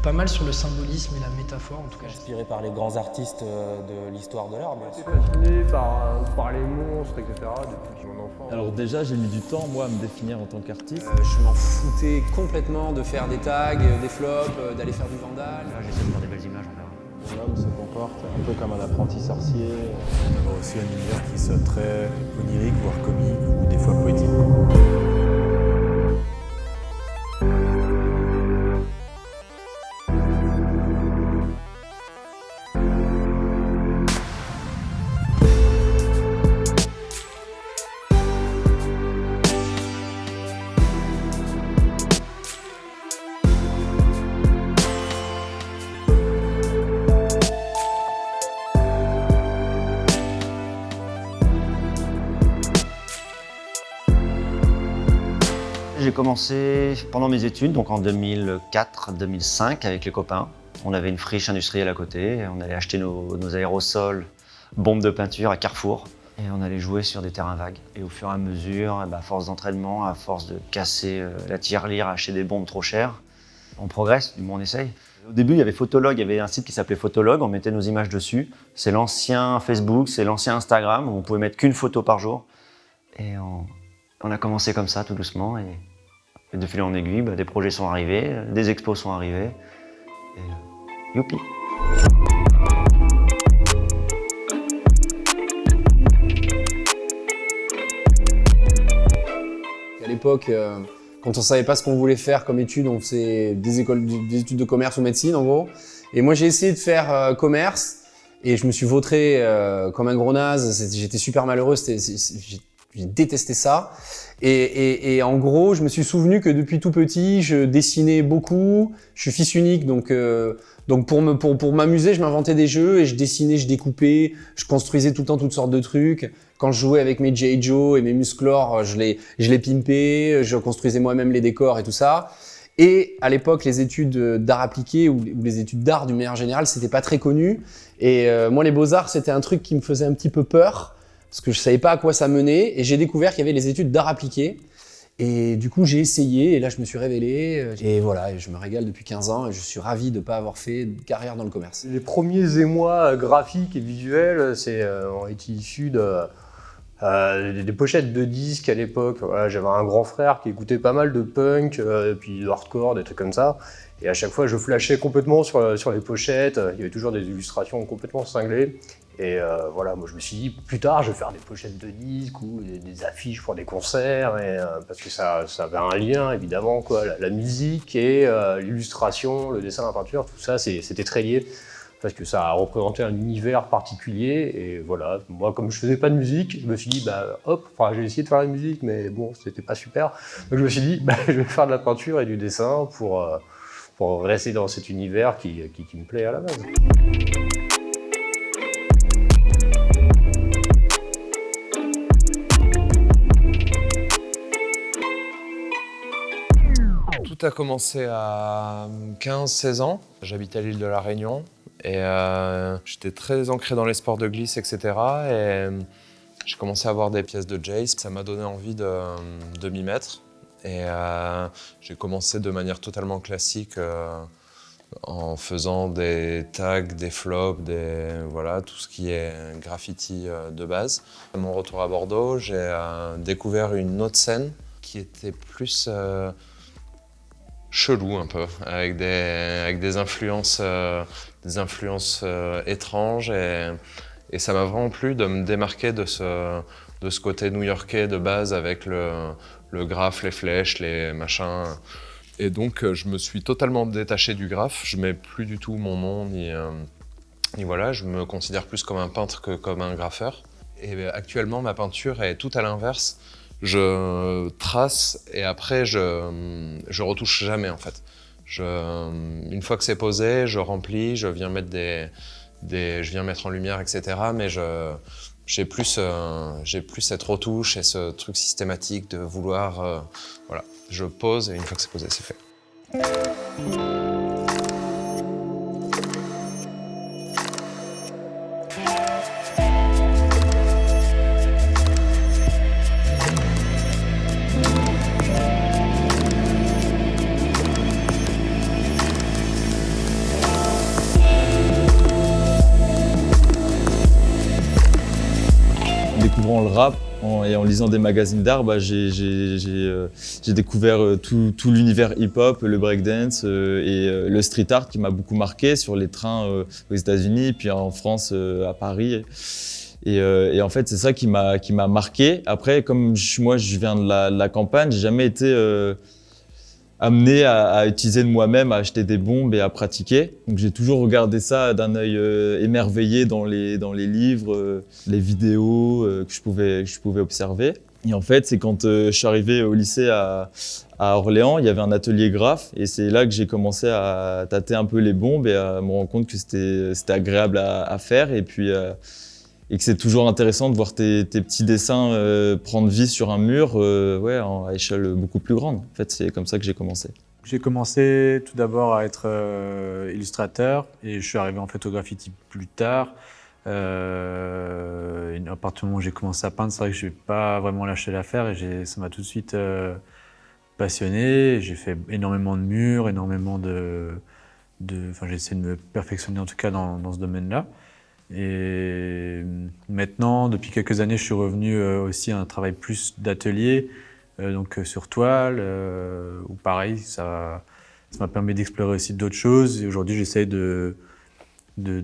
pas mal sur le symbolisme et la métaphore en tout cas. Inspiré par les grands artistes de l'histoire de l'art, bien sûr. Je suis fasciné par les monstres, etc. depuis mon enfance. Alors déjà, j'ai mis du temps, moi, à me définir en tant qu'artiste. Je m'en foutais complètement de faire des tags, des flops, d'aller faire du vandal. J'essaie de faire des belles images, on verra. L'homme se comporte un peu comme un apprenti sorcier. On a aussi un univers qui soit très onirique, voire comique, ou des fois poétique. J'ai commencé pendant mes études, donc en 2004-2005 avec les copains. On avait une friche industrielle à côté, on allait acheter nos aérosols, bombes de peinture à Carrefour. Et on allait jouer sur des terrains vagues. Et au fur et à mesure, à force d'entraînement, à force de casser la tirelire, acheter des bombes trop chères, on progresse, du moins on essaye. Au début, il y avait Photolog, il y avait un site qui s'appelait Photolog, on mettait nos images dessus. C'est l'ancien Facebook, c'est l'ancien Instagram, où on pouvait mettre qu'une photo par jour. Et on a commencé comme ça, tout doucement. Et de fil en aiguille, des projets sont arrivés, des expos sont arrivés. Et youpi! À l'époque, quand on savait pas ce qu'on voulait faire comme études, on faisait des études de commerce ou médecine en gros. Et moi j'ai essayé de faire commerce et je me suis vautré comme un gros naze. J'étais super malheureux, j'ai détesté ça. Et en gros, je me suis souvenu que depuis tout petit, je dessinais beaucoup. Je suis fils unique, donc pour m'amuser, je m'inventais des jeux et je dessinais, je découpais, je construisais tout le temps toutes sortes de trucs. Quand je jouais avec mes G.I. Joe et mes Musclor, je les pimpais, je construisais moi-même les décors et tout ça. Et à l'époque, les études d'art appliqué ou les études d'art d'une manière générale, c'était pas très connu. Et moi, les beaux-arts, c'était un truc qui me faisait un petit peu peur parce que je savais pas à quoi ça menait. Et j'ai découvert qu'il y avait les études d'art appliqué. Et du coup, j'ai essayé et là, je me suis révélé. Et voilà, et je me régale depuis 15 ans et je suis ravi de pas avoir fait de carrière dans le commerce. Les premiers émois graphiques et visuels ont été issus des pochettes de disques à l'époque. Voilà, j'avais un grand frère qui écoutait pas mal de punk, puis de hardcore, des trucs comme ça. Et à chaque fois, je flashais complètement sur les pochettes. Il y avait toujours des illustrations complètement cinglées. Et voilà, moi je me suis dit, plus tard, je vais faire des pochettes de disques ou des affiches pour des concerts, parce que ça avait un lien, évidemment, quoi. La musique et l'illustration, le dessin, la peinture, tout ça, c'était très lié, parce que ça représentait un univers particulier. Et voilà, moi, comme je faisais pas de musique, je me suis dit, j'ai essayé de faire la musique, mais bon, c'était pas super. Donc je me suis dit, je vais faire de la peinture et du dessin pour rester dans cet univers qui me plaît à la base. Tout a commencé à 15-16 ans. J'habitais à l'île de la Réunion et j'étais très ancré dans les sports de glisse, etc. Et j'ai commencé à voir des pièces de Jace. Ça m'a donné envie de m'y mettre. Et j'ai commencé de manière totalement classique en faisant des tags, des flops, voilà, tout ce qui est graffiti de base. À mon retour à Bordeaux, j'ai découvert une autre scène qui était plus chelou un peu, avec des influences étranges et ça m'a vraiment plu de me démarquer de ce côté new-yorkais de base avec le graphe, les flèches, les machins. Et donc je me suis totalement détaché du graphe, je mets plus du tout mon nom ni voilà, je me considère plus comme un peintre que comme un graffeur. Et actuellement ma peinture est tout à l'inverse. Je trace et après je retouche jamais en fait. Une fois que c'est posé, je remplis, je viens mettre je viens mettre en lumière, etc. Mais j'ai plus cette retouche et ce truc systématique de vouloir, voilà, je pose et une fois que c'est posé, c'est fait. découvrant le rap et en lisant des magazines d'art, j'ai découvert tout l'univers hip-hop, le breakdance et le street art qui m'a beaucoup marqué sur les trains aux États-Unis, puis en France, à Paris. Et en fait, c'est ça qui m'a marqué. Après, comme moi, je viens de la campagne, j'ai jamais été amené à utiliser de moi-même, à acheter des bombes et à pratiquer. Donc j'ai toujours regardé ça d'un œil émerveillé dans les livres, les vidéos que je pouvais observer. Et en fait, c'est quand je suis arrivé au lycée à Orléans, il y avait un atelier graphe et c'est là que j'ai commencé à tâter un peu les bombes et à me rendre compte que c'était agréable à faire et que c'est toujours intéressant de voir tes petits dessins prendre vie sur un mur à échelle beaucoup plus grande. En fait, c'est comme ça que j'ai commencé. J'ai commencé tout d'abord à être illustrateur et je suis arrivé en fait au graffiti plus tard. À partir du moment où j'ai commencé à peindre, c'est vrai que je n'ai pas vraiment lâché l'affaire et ça m'a tout de suite passionné. J'ai fait énormément de murs, énormément j'ai essayé de me perfectionner en tout cas dans ce domaine-là. Et maintenant, depuis quelques années, je suis revenu aussi à un travail plus d'atelier, donc sur toile, où pareil, ça m'a permis d'explorer aussi d'autres choses. Et aujourd'hui, j'essaie de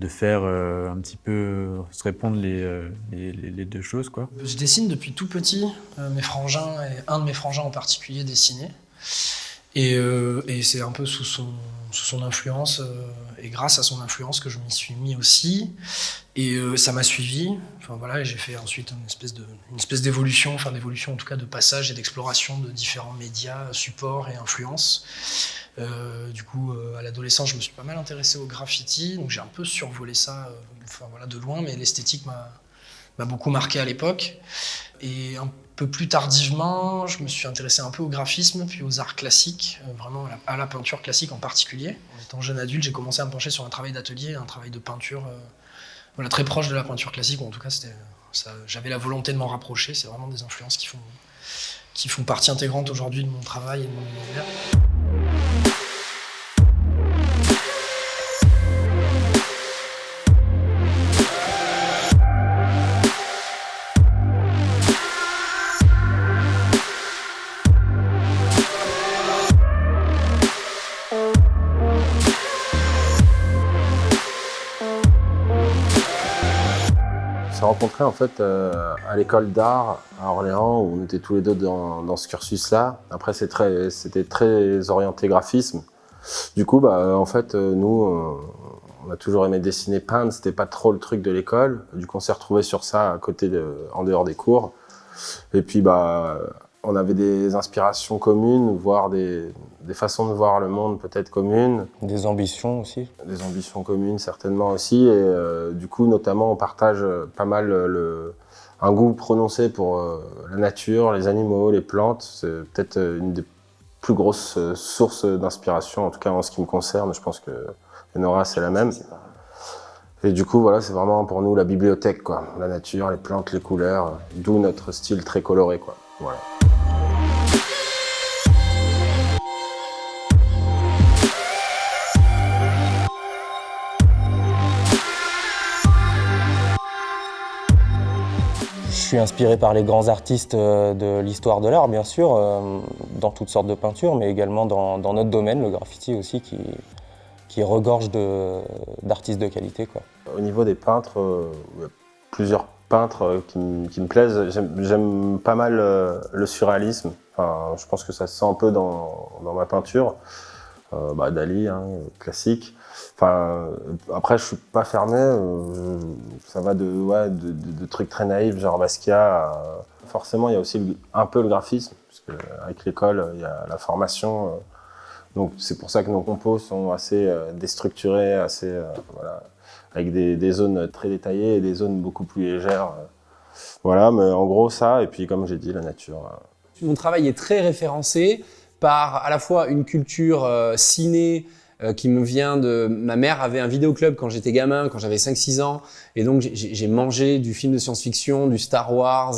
faire un petit peu se répondre les deux choses, quoi. Je dessine depuis tout petit. Mes frangins, et un de mes frangins en particulier, dessinait. Et c'est un peu sous son influence et grâce à son influence que je m'y suis mis aussi. Et ça m'a suivi. Enfin voilà, j'ai fait ensuite une espèce d'évolution, en tout cas de passage et d'exploration de différents médias, supports et influences. Du coup, à l'adolescence, je me suis pas mal intéressé au graffiti, donc j'ai un peu survolé ça, de loin, mais l'esthétique m'a beaucoup marqué à l'époque. Et un peu plus tardivement, je me suis intéressé un peu au graphisme, puis aux arts classiques, vraiment à la peinture classique en particulier. En étant jeune adulte, j'ai commencé à me pencher sur un travail d'atelier, un travail de peinture, très proche de la peinture classique, ou en tout cas j'avais la volonté de m'en rapprocher. C'est vraiment des influences qui font partie intégrante aujourd'hui de mon travail et de mon univers. On s'est rencontrés en fait à l'école d'art à Orléans où on était tous les deux dans ce cursus-là. Après c'était très orienté graphisme. Du coup en fait nous on a toujours aimé dessiner, peindre, c'était pas trop le truc de l'école. Du coup on s'est retrouvés sur ça à côté en dehors des cours. Et puis on avait des inspirations communes, voire des façons de voir le monde peut-être communes. Des ambitions aussi. Des ambitions communes certainement aussi. Et du coup, notamment, on partage pas mal un goût prononcé pour la nature, les animaux, les plantes. C'est peut-être une des plus grosses sources d'inspiration, en tout cas en ce qui me concerne. Je pense que Nora, c'est la même. Et du coup, voilà, c'est vraiment pour nous la bibliothèque, quoi. La nature, les plantes, les couleurs, d'où notre style très coloré, quoi. Voilà. Je suis inspiré par les grands artistes de l'histoire de l'art, bien sûr, dans toutes sortes de peintures, mais également dans notre domaine, le graffiti aussi, qui regorge d'artistes de qualité, quoi. Au niveau des peintres, il y a plusieurs peintres qui me plaisent. J'aime pas mal le surréalisme. Enfin, je pense que ça se sent un peu dans ma peinture. Dali, classique. Enfin, après, je suis pas fermé. Ça va de trucs très naïfs, genre Basquiat. Forcément, il y a aussi un peu le graphisme, parce qu'avec l'école, il y a la formation. Donc, c'est pour ça que nos compos sont assez déstructurés, avec des zones très détaillées et des zones beaucoup plus légères. Voilà, mais en gros, ça, et puis comme j'ai dit, la nature. Mon travail est très référencé par à la fois une culture ciné qui me vient de... Ma mère avait un vidéoclub quand j'étais gamin, quand j'avais 5-6 ans. Et donc, j'ai mangé du film de science-fiction, du Star Wars,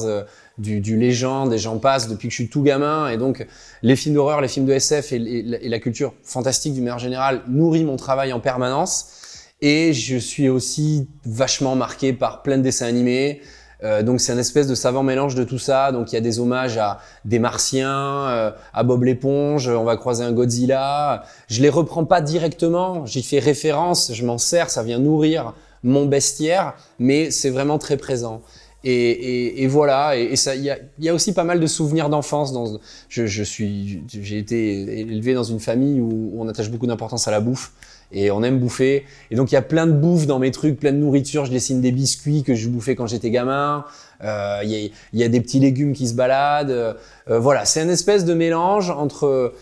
du Légende, et j'en passe depuis que je suis tout gamin. Et donc, les films d'horreur, les films de SF et la culture fantastique d'une manière générale nourrit mon travail en permanence. Et je suis aussi vachement marqué par plein de dessins animés. Donc c'est un espèce de savant mélange de tout ça. Donc il y a des hommages à des Martiens, à Bob l'éponge, on va croiser un Godzilla. Je les reprends pas directement, j'y fais référence, je m'en sers, ça vient nourrir mon bestiaire, mais c'est vraiment très présent. Et voilà, et ça, il y a aussi pas mal de souvenirs d'enfance. J'ai été élevé dans une famille où on attache beaucoup d'importance à la bouffe. Et on aime bouffer. Et donc, il y a plein de bouffe dans mes trucs, plein de nourriture. Je dessine des biscuits que je bouffais quand j'étais gamin. Il y a des petits légumes qui se baladent. Voilà, c'est un espèce de mélange entre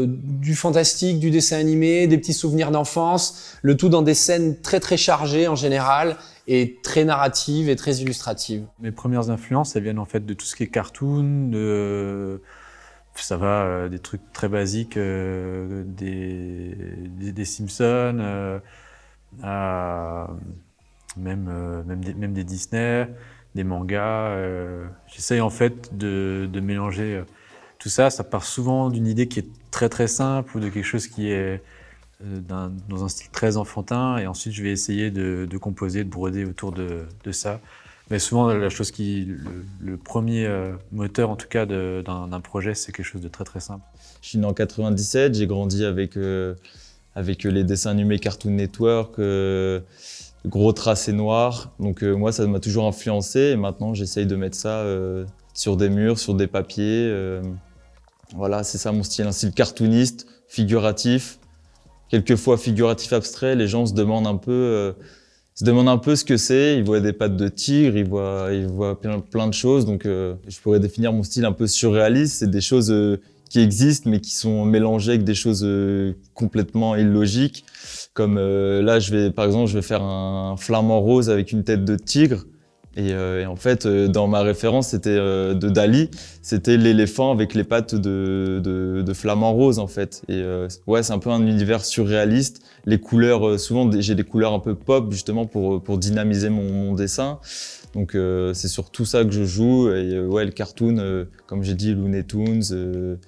du fantastique, du dessin animé, des petits souvenirs d'enfance, le tout dans des scènes très très chargées en général et très narratives et très illustratives. Mes premières influences, elles viennent en fait de tout ce qui est cartoon, ça va des trucs très basiques, des Simpsons, à même des Disney, des mangas. J'essaye en fait de mélanger tout ça. Ça part souvent d'une idée qui est très très simple ou de quelque chose qui est dans un style très enfantin, et ensuite je vais essayer de composer, de broder autour de ça. Mais souvent, la chose le premier moteur, en tout cas, d'un projet, c'est quelque chose de très très simple. Je suis né en 97, j'ai grandi avec les dessins animés Cartoon Network, gros tracés noirs. Donc moi, ça m'a toujours influencé, et maintenant, j'essaye de mettre ça sur des murs, sur des papiers. Voilà, c'est ça mon style, un style cartooniste, figuratif, quelquefois figuratif abstrait. Les gens se demandent un peu ce que c'est. Ils voient des pattes de tigre, ils voient plein de choses. Donc, je pourrais définir mon style un peu surréaliste. C'est des choses qui existent, mais qui sont mélangées avec des choses complètement illogiques. Comme là, par exemple, je vais faire un flamant rose avec une tête de tigre. Et en fait, dans ma référence, c'était de Dali, c'était l'éléphant avec les pattes de flamant rose, en fait. Et ouais, c'est un peu un univers surréaliste. Les couleurs, souvent, j'ai des couleurs un peu pop, justement, pour dynamiser mon dessin. Donc, c'est sur tout ça que je joue. Et ouais, le cartoon, comme j'ai dit, Looney Tunes,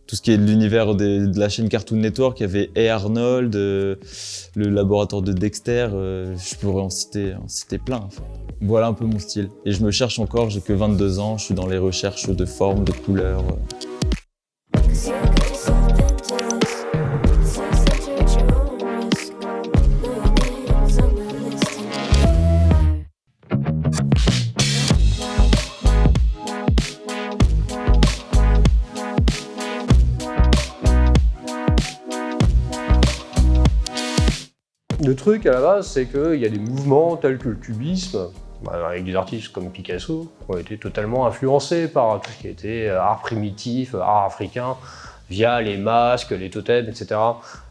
tout ce qui est de l'univers de la chaîne Cartoon Network, il y avait Hey Arnold, le laboratoire de Dexter, je pourrais en citer plein. En fait. Voilà un peu mon style. Et je me cherche encore, j'ai que 22 ans, je suis dans les recherches de formes, de couleurs. Le truc à la base, c'est qu'il y a des mouvements tels que le cubisme, avec des artistes comme Picasso, qui ont été totalement influencés par tout ce qui était art primitif, art africain, via les masques, les totems, etc.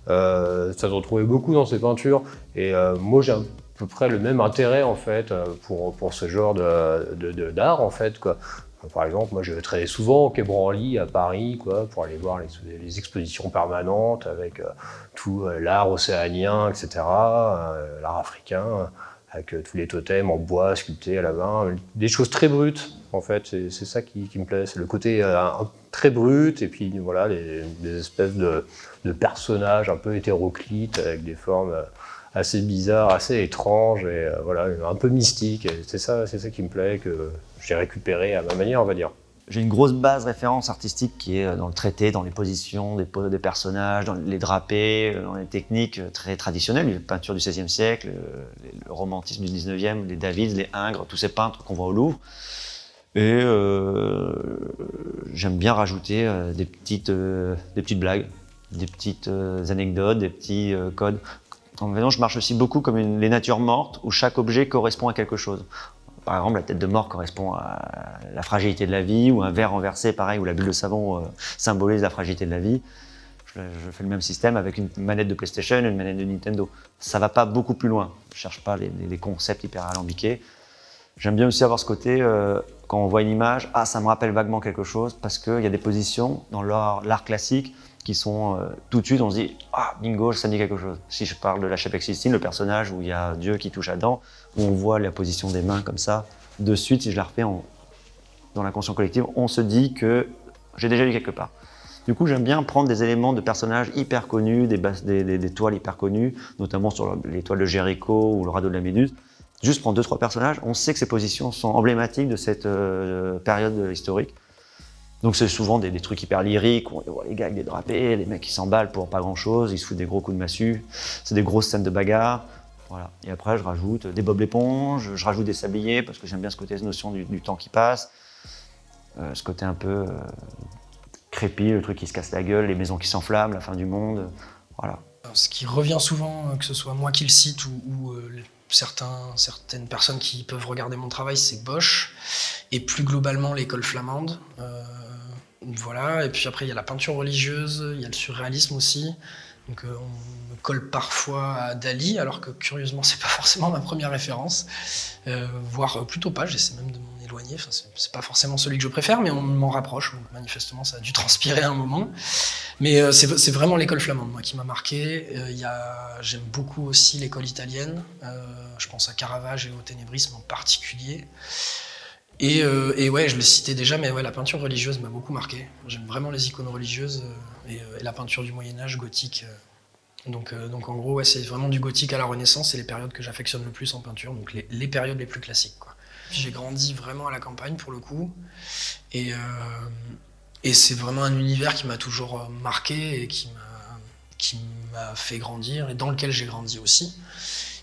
Ça se retrouvait beaucoup dans ses peintures. Et moi, j'ai à peu près le même intérêt en fait pour ce genre d'art en fait, quoi. Par exemple, moi je vais très souvent au Quai Branly à Paris pour aller voir les expositions permanentes avec tout l'art océanien, etc., l'art africain, avec tous les totems en bois sculptés à la main, des choses très brutes en fait, c'est ça qui me plaît, c'est le côté très brut, et puis voilà, des espèces de personnages un peu hétéroclites avec des formes assez bizarres, assez étranges, et voilà, un peu mystiques, et c'est ça qui me plaît, que j'ai récupéré à ma manière, on va dire. J'ai une grosse base référence artistique qui est dans le traité, dans les positions des personnages, dans les drapés, dans les techniques très traditionnelles, les peintures du XVIe siècle, le romantisme du XIXe, les David, les Ingres, tous ces peintres qu'on voit au Louvre. Et j'aime bien rajouter des petites blagues, des petites anecdotes, des petits codes. En fait, je marche aussi beaucoup comme les natures mortes, où chaque objet correspond à quelque chose. Par exemple, la tête de mort correspond à la fragilité de la vie, ou un verre renversé, pareil, où la bulle de savon symbolise la fragilité de la vie. Je fais le même système avec une manette de PlayStation et une manette de Nintendo. Ça va pas beaucoup plus loin. Je cherche pas les concepts hyper alambiqués. J'aime bien aussi avoir ce côté, quand on voit une image, ça me rappelle vaguement quelque chose, parce qu'il y a des positions dans l'art classique qui sont tout de suite, on se dit bingo, ça me dit quelque chose. Si je parle de la Chapelle Sixtine, le personnage où il y a Dieu qui touche Adam, où on voit la position des mains comme ça, de suite, si je la refais dans l'inconscient collectif, on se dit que j'ai déjà lu quelque part. Du coup, j'aime bien prendre des éléments de personnages hyper connus, des toiles hyper connues, notamment sur les toiles de Jéricho ou le radeau de la Méduse. juste prendre 2-3 personnages, on sait que ces positions sont emblématiques de cette période historique. Donc c'est souvent des trucs hyper lyriques, on voit les gars avec des drapés, les mecs qui s'emballent pour pas grand chose, ils se foutent des gros coups de massue, c'est des grosses scènes de bagarre. Voilà. Et après je rajoute des Bob l'éponge, je rajoute des sabliers parce que j'aime bien ce côté, cette notion du temps qui passe, ce côté un peu crépi, le truc qui se casse la gueule, les maisons qui s'enflamment, la fin du monde, voilà. Ce qui revient souvent, que ce soit moi qui le cite ou certaines personnes qui peuvent regarder mon travail, c'est Bosch, et plus globalement l'école flamande. Voilà, et puis après il y a la peinture religieuse, il y a le surréalisme aussi. Donc on me colle parfois à Dali, alors que curieusement c'est pas forcément ma première référence, voire plutôt pas, j'essaie même de m'en éloigner, enfin, c'est pas forcément celui que je préfère, mais on m'en rapproche, donc manifestement ça a dû transpirer à un moment. Mais c'est vraiment l'école flamande moi, qui m'a marqué. J'aime beaucoup aussi l'école italienne, je pense à Caravage et au ténébrisme en particulier. Et ouais, je l'ai cité déjà, mais ouais, la peinture religieuse m'a beaucoup marqué. J'aime vraiment les icônes religieuses et la peinture du Moyen-Âge, gothique. Donc en gros, ouais, c'est vraiment du gothique à la Renaissance, c'est les périodes que j'affectionne le plus en peinture, donc les périodes les plus classiques, quoi. J'ai grandi vraiment à la campagne pour le coup, et c'est vraiment un univers qui m'a toujours marqué et qui m'a fait grandir et dans lequel j'ai grandi aussi.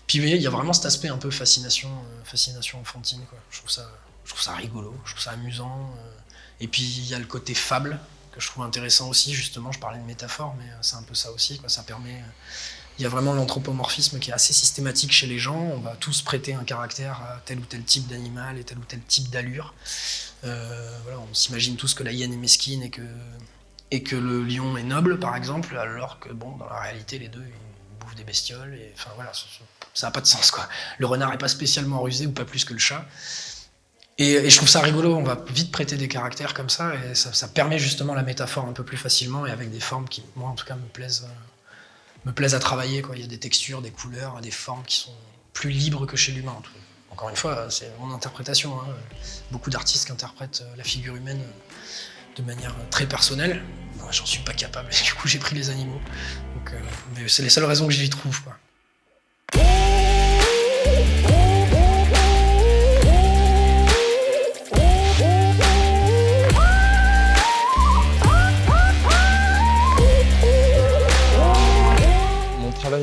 Puis il y a vraiment cet aspect un peu fascination enfantine, quoi. Je trouve ça rigolo, je trouve ça amusant. Et puis il y a le côté fable que je trouve intéressant aussi, justement, je parlais de métaphore, mais c'est un peu ça aussi, quoi. Ça permet... Il y a vraiment l'anthropomorphisme qui est assez systématique chez les gens, on va tous prêter un caractère à tel ou tel type d'animal et tel ou tel type d'allure. Voilà, on s'imagine tous que la hyène est mesquine et que le lion est noble, par exemple, alors que bon, dans la réalité, les deux, ils bouffent des bestioles, et enfin voilà, ça n'a pas de sens, quoi. Le renard n'est pas spécialement rusé, ou pas plus que le chat. Et je trouve ça rigolo, on va vite prêter des caractères comme ça, et ça permet justement la métaphore un peu plus facilement, et avec des formes qui, moi en tout cas, me plaisent à travailler, quoi. Il y a des textures, des couleurs, des formes qui sont plus libres que chez l'humain. Encore une fois, c'est mon interprétation, hein. Beaucoup d'artistes qui interprètent la figure humaine de manière très personnelle. Moi, j'en suis pas capable, du coup j'ai pris les animaux. Donc, mais c'est les seules raisons que j'y trouve, quoi.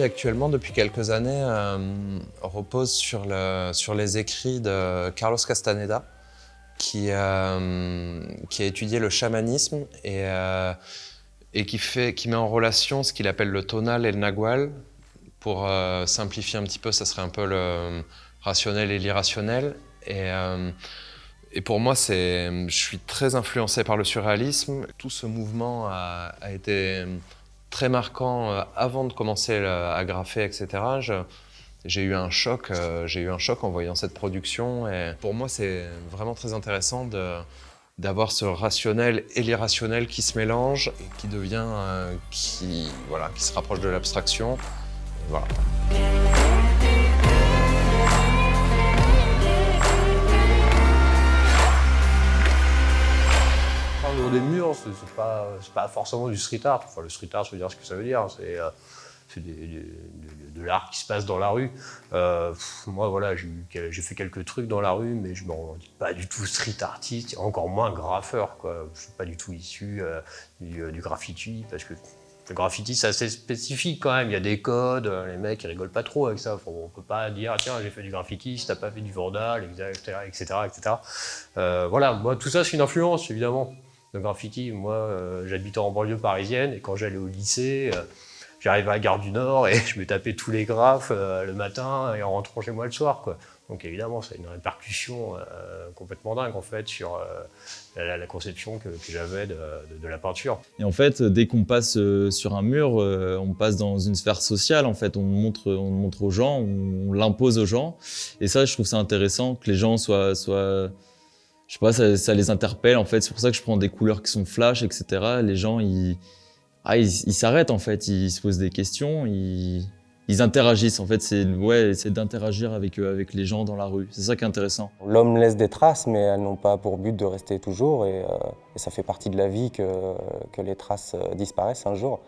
Actuellement, depuis quelques années, repose sur les écrits de Carlos Castaneda, qui a étudié le chamanisme et qui met en relation ce qu'il appelle le tonal et le nagual. Pour simplifier un petit peu, ça serait un peu le rationnel et l'irrationnel. Et pour moi, je suis très influencé par le surréalisme. Tout ce mouvement a été très marquant avant de commencer à graffer, etc. J'ai eu un choc en voyant cette production. Et pour moi, c'est vraiment très intéressant d'avoir ce rationnel et l'irrationnel qui se mélangent et qui devient, qui se rapproche de l'abstraction. Voilà. Des murs, c'est pas forcément du street art. Enfin, le street art, ça veut dire ce que ça veut dire. C'est de l'art qui se passe dans la rue. Moi, voilà, j'ai fait quelques trucs dans la rue, mais je ne me revendique pas du tout street artiste, encore moins graffeur, quoi. Je ne suis pas du tout issu du graffiti, parce que le graffiti, c'est assez spécifique quand même. Il y a des codes, les mecs, ils rigolent pas trop avec ça. Enfin, on ne peut pas dire, tiens, j'ai fait du graffiti si t'as pas fait du vandal, etc. Voilà, moi, tout ça, c'est une influence, évidemment. Le graffiti, moi, j'habitais en banlieue parisienne, et quand j'allais au lycée, j'arrivais à la gare du Nord et je me tapais tous les graphes le matin et en rentrant chez moi le soir, quoi. Donc évidemment, ça a une répercussion complètement dingue, en fait, sur la conception que j'avais de la peinture. Et en fait, dès qu'on passe sur un mur, on passe dans une sphère sociale, en fait. On montre aux gens, on l'impose aux gens. Et ça, je trouve ça intéressant, que les gens soient je sais pas, ça les interpelle, en fait. C'est pour ça que je prends des couleurs qui sont flash, etc. Les gens, ils s'arrêtent, en fait. Ils se posent des questions, ils interagissent. En fait, c'est d'interagir avec les gens dans la rue. C'est ça qui est intéressant. L'homme laisse des traces, mais elles n'ont pas pour but de rester toujours. Et ça fait partie de la vie que les traces disparaissent un jour.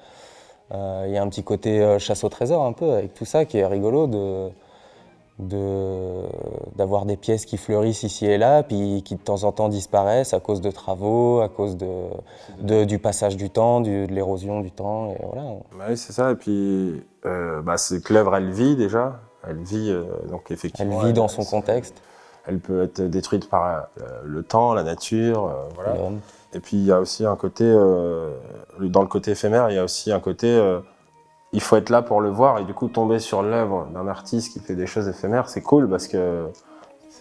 Il y a un petit côté chasse au trésor, un peu, avec tout ça, qui est rigolo d'avoir des pièces qui fleurissent ici et là, puis qui de temps en temps disparaissent à cause de travaux, à cause du passage du temps, de l'érosion du temps, et voilà. Bah oui, c'est ça, et puis c'est que l'œuvre, elle vit déjà, elle vit, donc effectivement... Elle vit dans son contexte. Elle peut être détruite par le temps, la nature, voilà. Et puis il y a aussi un côté, dans le côté éphémère, il y a aussi un côté... il faut être là pour le voir, et du coup tomber sur l'œuvre d'un artiste qui fait des choses éphémères, c'est cool parce que...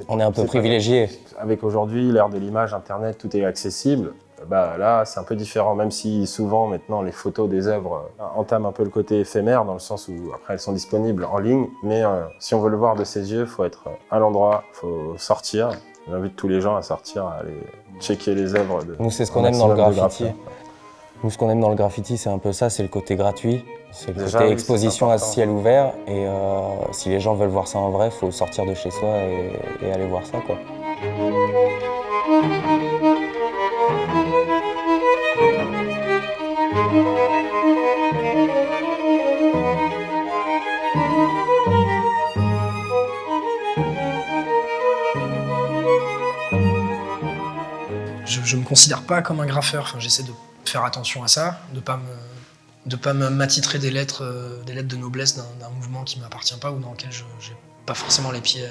On est un peu privilégié. Avec aujourd'hui l'ère de l'image, internet, tout est accessible. Là, c'est un peu différent, même si souvent maintenant les photos des œuvres entament un peu le côté éphémère, dans le sens où après elles sont disponibles en ligne, mais si on veut le voir de ses yeux, il faut être à l'endroit, il faut sortir. J'invite tous les gens à sortir, à aller checker les œuvres. Nous, c'est ce qu'on aime dans le graffiti. Nous, ce qu'on aime dans le graffiti, c'est un peu ça, c'est le côté gratuit, c'est le côté exposition à ciel ouvert, et si les gens veulent voir ça en vrai, il faut sortir de chez soi et aller voir ça, quoi. Je me considère pas comme un graffeur, enfin, j'essaie de faire attention à ça, de pas m'attitrer des lettres de noblesse d'un mouvement qui m'appartient pas ou dans lequel j'ai pas forcément les pieds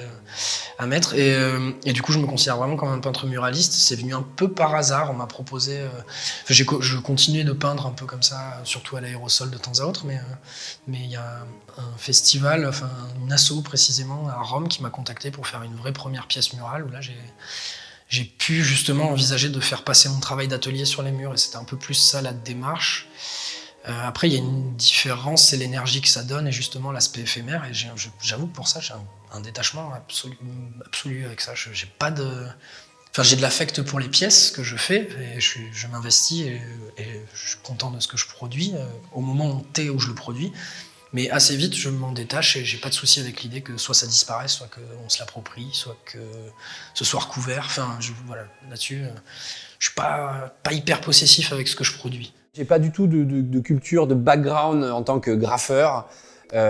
à mettre. Et du coup, je me considère vraiment comme un peintre muraliste. C'est venu un peu par hasard. On m'a proposé... je continuais de peindre un peu comme ça, surtout à l'aérosol de temps à autre, mais il y a un festival, enfin une asso précisément, à Rome, qui m'a contacté pour faire une vraie première pièce murale, où là, j'ai pu justement envisager de faire passer mon travail d'atelier sur les murs, et c'était un peu plus ça la démarche. Après, il y a une différence, c'est l'énergie que ça donne et justement l'aspect éphémère. Et j'avoue que pour ça, j'ai un détachement absolu avec ça. J'ai pas de... Enfin, j'ai de l'affect pour les pièces que je fais et je m'investis et je suis content de ce que je produis au moment T où je le produis. Mais assez vite, je m'en détache et j'ai pas de souci avec l'idée que soit ça disparaisse, soit qu'on se l'approprie, soit que ce soit recouvert. Enfin, voilà, là-dessus, je suis pas hyper possessif avec ce que je produis. J'ai pas du tout de culture, de background en tant que graffeur.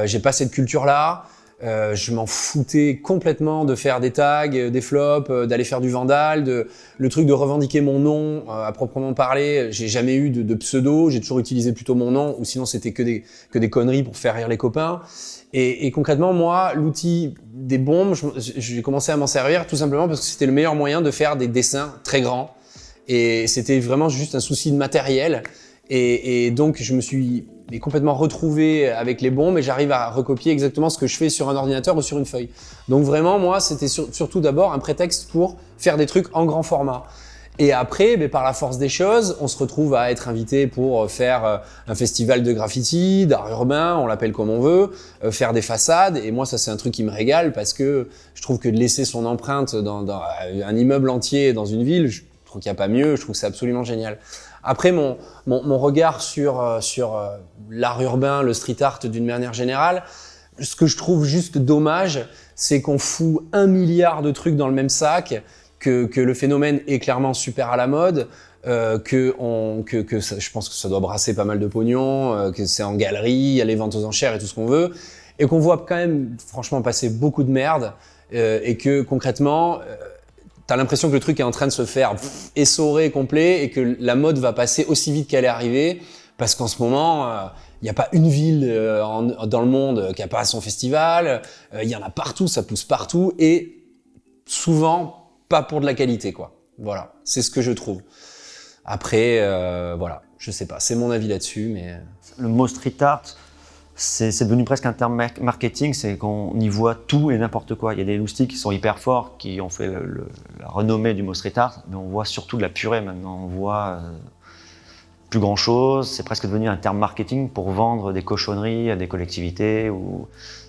J'ai pas cette culture-là. Je m'en foutais complètement de faire des tags, des flops, d'aller faire du vandal, le truc de revendiquer mon nom à proprement parler. J'ai jamais eu de pseudo, j'ai toujours utilisé plutôt mon nom, ou sinon c'était que des conneries pour faire rire les copains. Et concrètement, moi, l'outil des bombes, j'ai commencé à m'en servir tout simplement parce que c'était le meilleur moyen de faire des dessins très grands. Et c'était vraiment juste un souci de matériel. Et donc, je me suis complètement retrouvé avec les bombes et j'arrive à recopier exactement ce que je fais sur un ordinateur ou sur une feuille. Donc vraiment, moi, c'était surtout d'abord un prétexte pour faire des trucs en grand format. Et après, par la force des choses, on se retrouve à être invité pour faire un festival de graffiti, d'art urbain, on l'appelle comme on veut, faire des façades. Et moi, ça, c'est un truc qui me régale parce que je trouve que de laisser son empreinte dans un immeuble entier dans une ville, je trouve qu'il n'y a pas mieux, je trouve que c'est absolument génial. Après, mon regard sur l'art urbain, le street art d'une manière générale, ce que je trouve juste dommage, c'est qu'on fout 1 milliard de trucs dans le même sac, que le phénomène est clairement super à la mode, que ça, je pense que ça doit brasser pas mal de pognon, que c'est en galerie, il y a les ventes aux enchères et tout ce qu'on veut, et qu'on voit quand même franchement passer beaucoup de merde, et que concrètement... t'as l'impression que le truc est en train de se faire essorer complet et que la mode va passer aussi vite qu'elle est arrivée parce qu'en ce moment, il n'y a pas une ville dans le monde qui n'a pas son festival, il y en a partout, ça pousse partout et souvent pas pour de la qualité, quoi. Voilà, c'est ce que je trouve. Après, voilà, je sais pas, c'est mon avis là-dessus, mais... Le mot street art, c'est devenu presque un terme marketing, c'est qu'on y voit tout et n'importe quoi. Il y a des loustiques qui sont hyper forts, qui ont fait la renommée du mot street art, mais on voit surtout de la purée maintenant. On voit plus grand chose, c'est presque devenu un terme marketing pour vendre des cochonneries à des collectivités.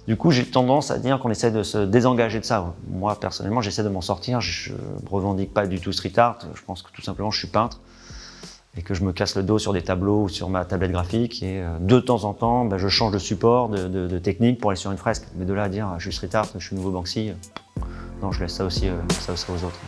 Du coup, j'ai tendance à dire qu'on essaie de se désengager de ça. Moi, personnellement, j'essaie de m'en sortir. Je ne revendique pas du tout street art. Je pense que tout simplement, je suis peintre. Et que je me casse le dos sur des tableaux ou sur ma tablette graphique et de temps en temps, je change de support, de technique pour aller sur une fresque. Mais de là à dire je suis street art, je suis nouveau Banksy, non, je laisse ça aussi aux autres.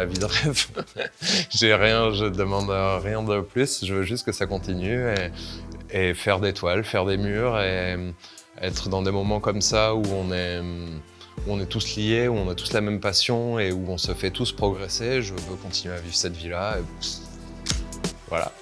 ma vie de rêve. Je demande rien de plus, je veux juste que ça continue et faire des toiles, faire des murs et être dans des moments comme ça où on est tous liés, où on a tous la même passion et où on se fait tous progresser. Je veux continuer à vivre cette vie-là. Voilà.